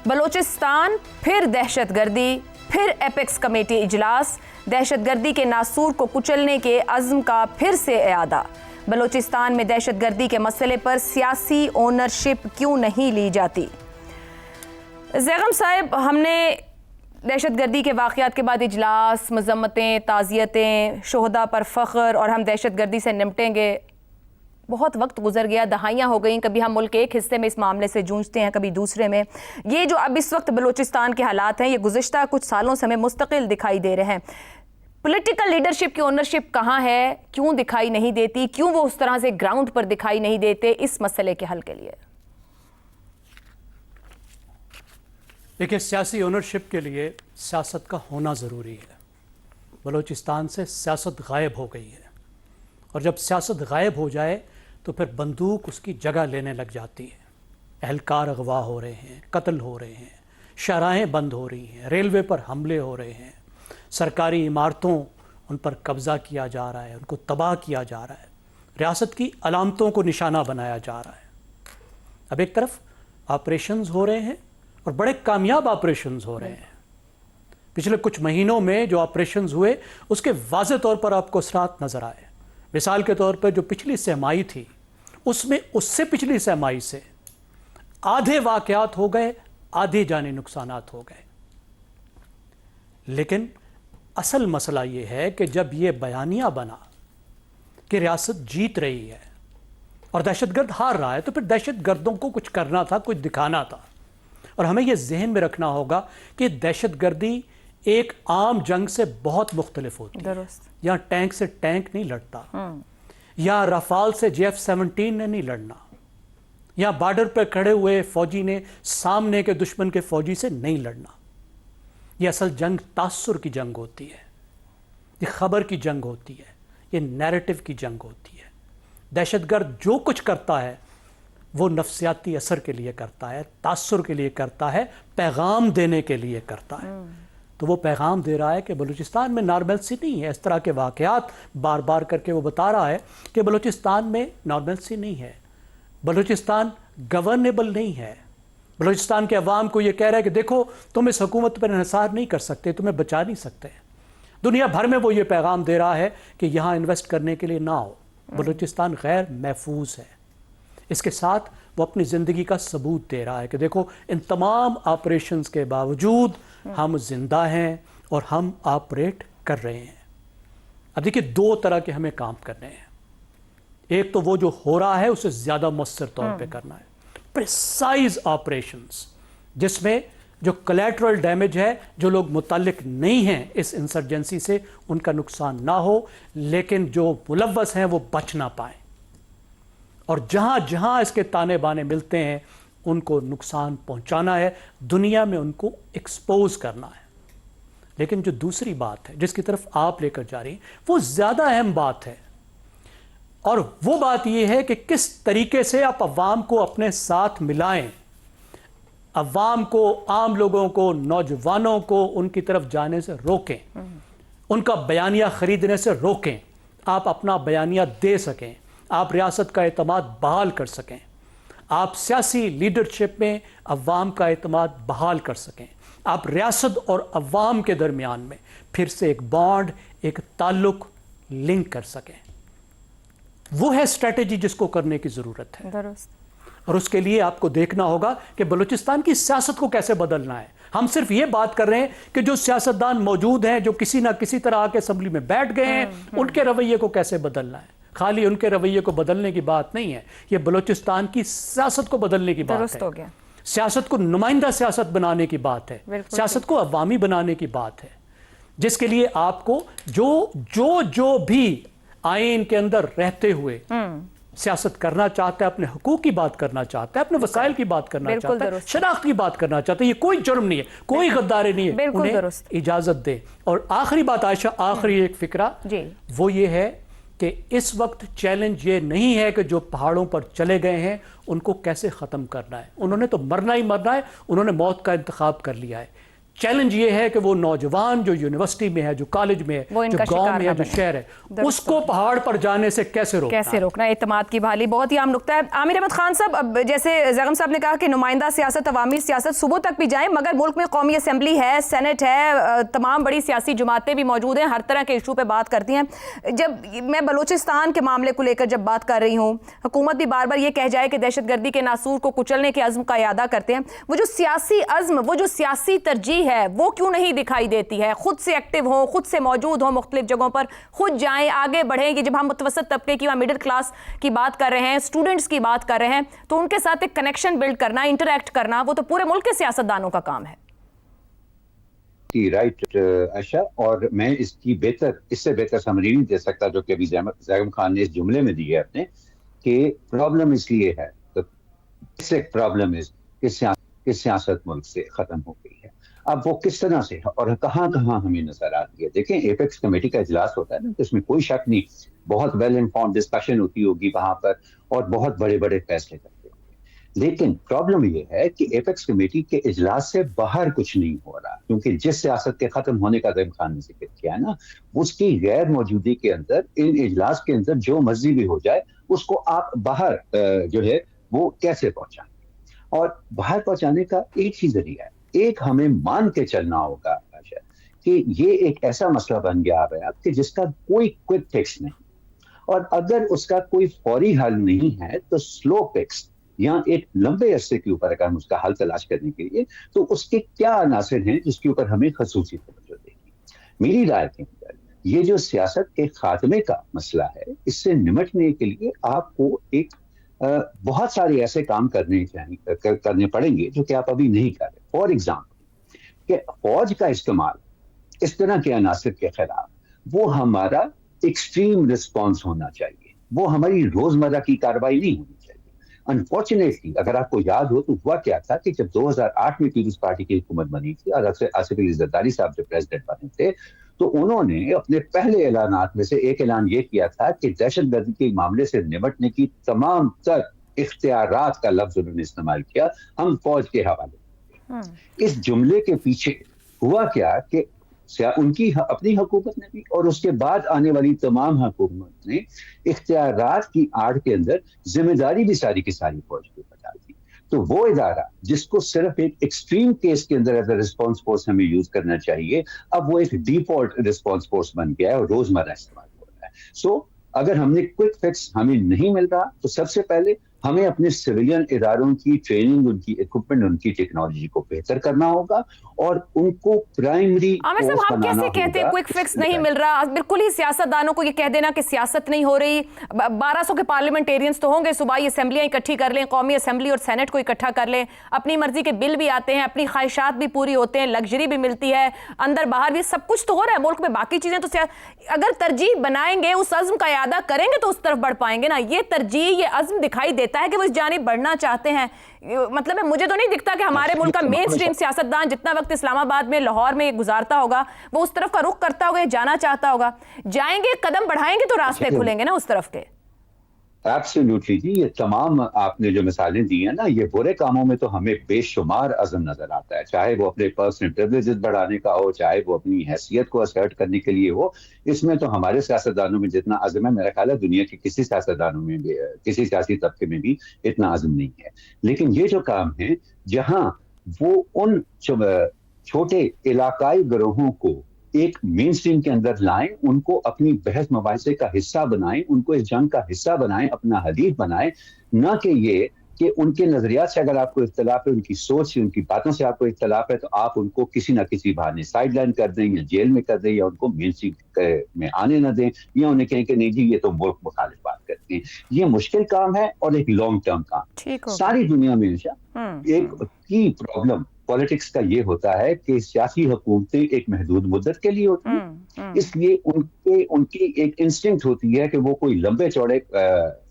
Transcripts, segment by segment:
بلوچستان پھر دہشت گردی، پھر ایپیکس کمیٹی اجلاس، دہشت گردی کے ناسور کو کچلنے کے عزم کا پھر سے اعادہ۔ بلوچستان میں دہشت گردی کے مسئلے پر سیاسی اونرشپ کیوں نہیں لی جاتی؟ زیغم صاحب، ہم نے دہشت گردی کے واقعات کے بعد اجلاس، مذمتیں، تعزیتیں، شہداء پر فخر اور ہم دہشت گردی سے نمٹیں گے، بہت وقت گزر گیا، دہائیاں ہو گئیں، کبھی ہم ملک کے ایک حصے میں اس معاملے سے جونجتے ہیں، کبھی دوسرے میں۔ یہ جو اب اس وقت بلوچستان کے حالات ہیں، یہ گزشتہ کچھ سالوں سے ہمیں مستقل دکھائی دے رہے ہیں۔ پولیٹیکل لیڈرشپ کی اونرشپ کہاں ہے؟ کیوں دکھائی نہیں دیتی؟ کیوں وہ اس طرح سے گراؤنڈ پر دکھائی نہیں دیتے اس مسئلے کے حل کے لیے؟ دیکھیں، سیاسی اونرشپ کے لیے سیاست کا ہونا ضروری ہے۔ بلوچستان سے سیاست غائب ہو گئی ہے، اور جب سیاست غائب ہو جائے تو پھر بندوق اس کی جگہ لینے لگ جاتی ہے۔ اہلکار اغوا ہو رہے ہیں، قتل ہو رہے ہیں، شاہراہیں بند ہو رہی ہیں، ریلوے پر حملے ہو رہے ہیں، سرکاری عمارتوں ان پر قبضہ کیا جا رہا ہے، ان کو تباہ کیا جا رہا ہے، ریاست کی علامتوں کو نشانہ بنایا جا رہا ہے۔ اب ایک طرف آپریشنز ہو رہے ہیں، اور بڑے کامیاب آپریشنز ہو رہے ہیں۔ پچھلے کچھ مہینوں میں جو آپریشنز ہوئے اس کے واضح طور پر آپ کو اثرات نظر آئے۔ مثال کے طور پر جو پچھلی سہمائی تھی، اس میں اس سے پچھلی سہمائی سے آدھے واقعات ہو گئے، آدھے جانی نقصانات ہو گئے۔ لیکن اصل مسئلہ یہ ہے کہ جب یہ بیانیہ بنا کہ ریاست جیت رہی ہے اور دہشت گرد ہار رہا ہے، تو پھر دہشت گردوں کو کچھ کرنا تھا، کچھ دکھانا تھا۔ اور ہمیں یہ ذہن میں رکھنا ہوگا کہ دہشت گردی ایک عام جنگ سے بہت مختلف ہوتی ہے۔ یہاں ٹینک سے ٹینک نہیں لڑتا، یا رافال سے JF-17 نے نہیں لڑنا، یا بارڈر پر کھڑے ہوئے فوجی نے سامنے کے دشمن کے فوجی سے نہیں لڑنا۔ یہ اصل جنگ تاثر کی جنگ ہوتی ہے، یہ خبر کی جنگ ہوتی ہے، یہ نیریٹو کی جنگ ہوتی ہے۔ دہشت گرد جو کچھ کرتا ہے وہ نفسیاتی اثر کے لیے کرتا ہے، تاثر کے لیے کرتا ہے، پیغام دینے کے لیے کرتا ہے۔ تو وہ پیغام دے رہا ہے کہ بلوچستان میں نارملسی نہیں ہے۔ اس طرح کے واقعات بار بار کر کے وہ بتا رہا ہے کہ بلوچستان میں نارملسی نہیں ہے، بلوچستان گورنیبل نہیں ہے۔ بلوچستان کے عوام کو یہ کہہ رہا ہے کہ دیکھو، تم اس حکومت پر انحصار نہیں کر سکتے، تمہیں بچا نہیں سکتے۔ دنیا بھر میں وہ یہ پیغام دے رہا ہے کہ یہاں انویسٹ کرنے کے لیے نہ ہو، بلوچستان غیر محفوظ ہے۔ اس کے ساتھ وہ اپنی زندگی کا ثبوت دے رہا ہے کہ دیکھو، ان تمام آپریشنز کے باوجود ہم زندہ ہیں اور ہم آپریٹ کر رہے ہیں۔ اب دیکھیں، دو طرح کے ہمیں کام کرنے ہیں۔ ایک تو وہ جو ہو رہا ہے اسے زیادہ مؤثر طور پہ کرنا ہے، پریسائز آپریشنز، جس میں جو کولیٹرل ڈیمیج ہے، جو لوگ متعلق نہیں ہیں اس انسرجنسی سے، ان کا نقصان نہ ہو، لیکن جو ملوث ہیں وہ بچ نہ پائیں، اور جہاں جہاں اس کے تانے بانے ملتے ہیں ان کو نقصان پہنچانا ہے، دنیا میں ان کو ایکسپوز کرنا ہے۔ لیکن جو دوسری بات ہے جس کی طرف آپ لے کر جا رہی ہیں، وہ زیادہ اہم بات ہے، اور وہ بات یہ ہے کہ کس طریقے سے آپ عوام کو اپنے ساتھ ملائیں، عوام کو، عام لوگوں کو، نوجوانوں کو ان کی طرف جانے سے روکیں، ان کا بیانیہ خریدنے سے روکیں، آپ اپنا بیانیہ دے سکیں، آپ ریاست کا اعتماد بحال کر سکیں، آپ سیاسی لیڈرشپ میں عوام کا اعتماد بحال کر سکیں، آپ ریاست اور عوام کے درمیان میں پھر سے ایک بانڈ، ایک تعلق لنک کر سکیں۔ وہ ہے اسٹریٹجی جس کو کرنے کی ضرورت ہے۔ اور اس کے لیے آپ کو دیکھنا ہوگا کہ بلوچستان کی سیاست کو کیسے بدلنا ہے۔ ہم صرف یہ بات کر رہے ہیں کہ جو سیاستدان موجود ہیں، جو کسی نہ کسی طرح آ کے اسمبلی میں بیٹھ گئے ہیں، ان کے رویے کو کیسے بدلنا ہے۔ خالی ان کے رویے کو بدلنے کی بات نہیں ہے، یہ بلوچستان کی سیاست کو بدلنے کی بات ہے، سیاست کو نمائندہ سیاست بنانے کی بات ہے، سیاست کو عوامی بنانے کی بات ہے، جس کے لیے آپ کو جو بھی آئین کے اندر رہتے ہوئے سیاست کرنا چاہتا ہے، اپنے حقوق کی بات کرنا چاہتا ہے، اپنے وسائل کی بات کرنا چاہتا ہے، شناخت کی بات کرنا چاہتا ہے، یہ کوئی جرم نہیں ہے، کوئی غداری نہیں ہے، انہیں اجازت دے۔ اور آخری بات عائشہ، آخری ایک فکرہ، وہ یہ ہے کہ اس وقت چیلنج یہ نہیں ہے کہ جو پہاڑوں پر چلے گئے ہیں ان کو کیسے ختم کرنا ہے۔ انہوں نے تو مرنا ہی مرنا ہے، انہوں نے موت کا انتخاب کر لیا ہے۔ चैलेंज ये है कि वो नौजवान जो यूनिवर्सिटी में है, जो कॉलेज में है, वो जो इनका गांव शिकार में ना है, जो बने। शहर है, उसको पहाड़ पर जाने से कैसे रोकना एतमाद की बहाली बहुत ही अहम नुकता है। आमिर अहमद खान साहब, अब जैसे जैगम साहब ने कहा कि नुमाइंदा सियासत, अवामी सियासत सुबह तक भी जाए, मगर मुल्क में कौमी असम्बली है, सेनेट है, तमाम बड़ी सियासी जमातें भी मौजूद हैं, हर तरह के इशू पे बात करती हैं। जब मैं बलूचिस्तान के मामले को लेकर जब बात कर रही हूँ, हुकूमत भी बार बार ये कह जाए कि दहशतगर्दी के नासूर को कुचलने के अज़्म का इरादा करते हैं, वो जो सियासी अज़्म, वो जो सियासी तरजीह है, वो क्यों नहीं दिखाई देती है? खुद से एक्टिव हो, खुद से मौजूद हो मुख्तलिफ जगहों पर, खुद जाएं, आगे बढ़ें। कि जब हम मुतवसत तबके की, मिडिल क्लास की बात कर रहे हैं, स्टूडेंट्स की बात कर रहे हैं, तो उनके साथ एक कनेक्शन बिल्ड करना, इंटरैक्ट करना, वो तो पूरे मुल्क के सियासतदानों का काम है। राइट आशा, और मैं इससे बेहतर समरी नहीं दे सकता जो कि अभी जैगम खान ने इस जुमले में दी है अपने, कि प्रॉब्लम इसलिए है, प्रॉब्लम इज कि सियासत मुल्क से खत्म हो गई है। अब वो किस तरह से और कहाँ कहाँ हमें नजर आती है। देखें, एपेक्स कमेटी का इजलास होता है ना, तो इसमें कोई शक नहीं, बहुत वेल इन्फॉर्म्ड डिस्कशन होती होगी वहां पर और बहुत बड़े बड़े फैसले करते होंगे। लेकिन प्रॉब्लम ये है कि एपेक्स कमेटी के इजलास से बाहर कुछ नहीं हो रहा, क्योंकि जिस सियासत के खत्म होने का ज़ैगम खान ने जिक्र किया ना, उसकी गैर मौजूदी के अंदर, इन इजलास के अंदर जो मर्जी भी हो जाए, उसको आप बाहर जो है वो कैसे पहुंचाएं। और बाहर पहुंचाने का एक ही जरिया है, एक हमें मान के चलना होगा कि ये एक ऐसा मसला बन गया है कि जिसका कोई क्विक फिक्स नहीं, और अगर उसका कोई फौरी हल नहीं है तो स्लो फिक्स या एक लंबे अरसे के ऊपर अगर हम उसका हल तलाश करने के लिए, तो उसके क्या अनासर हैं जिसके ऊपर हमें खसूसी तवज्जो देगी। मेरी राय के अंदर ये जो सियासत के खात्मे का मसला है, इससे निपटने के लिए आपको एक बहुत सारे ऐसे काम करने पड़ेंगे जो कि आप अभी नहीं कर रहे। फॉर एग्जाम्पल, कि फौज का इस्तेमाल इस तरह के अनासर के खिलाफ वो हमारा एक्सट्रीम रिस्पॉन्स होना चाहिए, वो हमारी रोजमर्रा की कार्रवाई नहीं होनी चाहिए। अनफॉर्चुनेटली, अगर आपको याद हो तो हुआ क्या था कि जब 2008 में पीपल्स पार्टी की हुकूमत बनी थी और आसिफ अली जरदारी साहब जब प्रेसिडेंट बने थे, तो उन्होंने अपने पहले ऐलानात में से एक ऐलान ये किया था कि दहशतगर्दी के मामले से निपटने की तमाम तर इख्तियारात का लफ्ज उन्होंने इस्तेमाल किया, हम फौज के हवाले। इस जुमले के पीछे हुआ क्या कि उनकी अपनी हुकूमत ने भी और उसके बाद आने वाली तमाम हुकूमत ने इख्तियारात की आड़ के अंदर जिम्मेदारी भी सारी की सारी फौज के ऊपर डाल दी। तो वो इदारा जिसको सिर्फ एक एक्सट्रीम केस के अंदर एज अ रिस्पॉन्स फोर्स हमें यूज करना चाहिए, अब वो एक डिफॉल्ट रिस्पॉन्स फोर्स बन गया है और रोजमर्रा इस्तेमाल हो रहा है। सो अगर हमने क्विक फिक्स हमें नहीं मिल रहा, तो सबसे पहले हमें अपने सिविलियन इदारों की ट्रेनिंग, उनकी इक्विपमेंट, उनकी टेक्नोलॉजी को बेहतर करना होगा और उनको प्राइमरी आमिर साहब, आप कैसे कहते हैं क्विक फिक्स नहीं मिल रहा? बिल्कुल ही सियासतदानों को ये कह देना कि सियासत नहीं हो रही। 1200 के पार्लियामेंटेरियंस तो होंगे, सूबाई असेंबलियां इकट्ठी कर लें, कौमी असेंबली और सेनेट को इकट्ठा कर लें, अपनी मर्जी के बिल भी आते हैं, अपनी ख्वाहिशात भी पूरी होते हैं, लग्जरी भी मिलती है, अंदर बाहर भी सब कुछ तो हो रहा है मुल्क में। बाकी चीजें तो अगर तरजीह बनाएंगे, उस अज़्म का इरादा करेंगे तो उस तरफ बढ़ पाएंगे ना। ये तरजीह, ये अज़्म दिखाई देता है कि वो इस जानिब बढ़ना चाहते हैं। मतलब मुझे तो नहीं दिखता कि हमारे मुल्क का मेन स्ट्रीम सियासतदान जितना वक्त इस्लामाबाद में, लाहौर में गुजारता होगा, वो उस तरफ का रुख करता होगा, जाना चाहता होगा। जाएंगे, कदम बढ़ाएंगे तो रास्ते खुलेंगे ना उस तरफ के। एब्सोल्युटली जी, ये तमाम आपने जो मिसालें दी हैं ना, ये बुरे कामों में तो हमें बेशुमार अज़म नजर आता है, चाहे वो अपने पर्सनल प्रिविलेजेस बढ़ाने का हो, चाहे वो अपनी हैसियत को असर्ट करने के लिए हो। इसमें तो हमारे सियासतदानों में जितना अज़म है, मेरा ख्याल है दुनिया के किसी सियासतदानों में भी, किसी सियासी तबके में भी इतना अज़म नहीं है। लेकिन ये जो काम है, जहां वो उन छोटे इलाकाई गिरोहों को एक मेन स्ट्रीम के अंदर लाएं, उनको अपनी बहस मुबाहिसे का हिस्सा बनाएं, उनको इस जंग का हिस्सा बनाएं, अपना हलीफ बनाएं, ना कि ये कि उनके नजरियात से अगर आपको इख्तलाफ है, उनकी सोच से, उनकी बातों से आपको इख्तलाफ है, तो आप उनको किसी ना किसी बहाने साइड लाइन कर दें या जेल में कर दें या उनको मेन स्ट्रीम में आने ना दें या उन्हें कहें कि नहीं जी ये तो मुल्क मुखालिफ बात करते हैं। ये मुश्किल काम है और एक लॉन्ग टर्म काम। सारी दुनिया में एक की प्रॉब्लम पॉलिटिक्स का ये होता है कि सियासी हुकूमतें एक महदूद मुद्दत के लिए होती हैं, इसलिए उनकी एक इंस्टिंक्ट होती है कि वो कोई लंबे चौड़े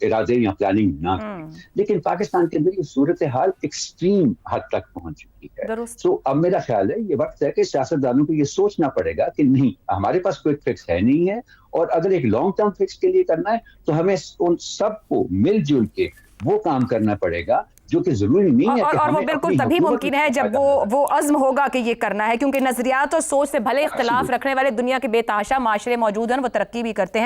इरादे या प्लानिंग ना करें। लेकिन पाकिस्तान के अंदर ये सूरत हाल एक्सट्रीम हद तक पहुंच चुकी है। सो अब मेरा ख्याल है ये वक्त है कि सियासतदानों को ये सोचना पड़ेगा कि नहीं, हमारे पास कोई फिक्स है नहीं है, और अगर एक लॉन्ग टर्म फिक्स के लिए करना है तो हमें उन सबको मिलजुल के वो काम करना पड़ेगा جو کہ ضروری نہیں ہے کہ اور وہ ہمیں بالکل اپنی تبھی حکومت ممکن ہے سے جب فائدہ ملے۔ وہ عزم ہوگا کہ یہ کرنا ہے، کیونکہ نظریات اور سوچ سے بھلے اختلاف رکھنے والے دنیا کے بے تحاشا معاشرے موجود ہیں، وہ ترقی بھی کرتے ہیں۔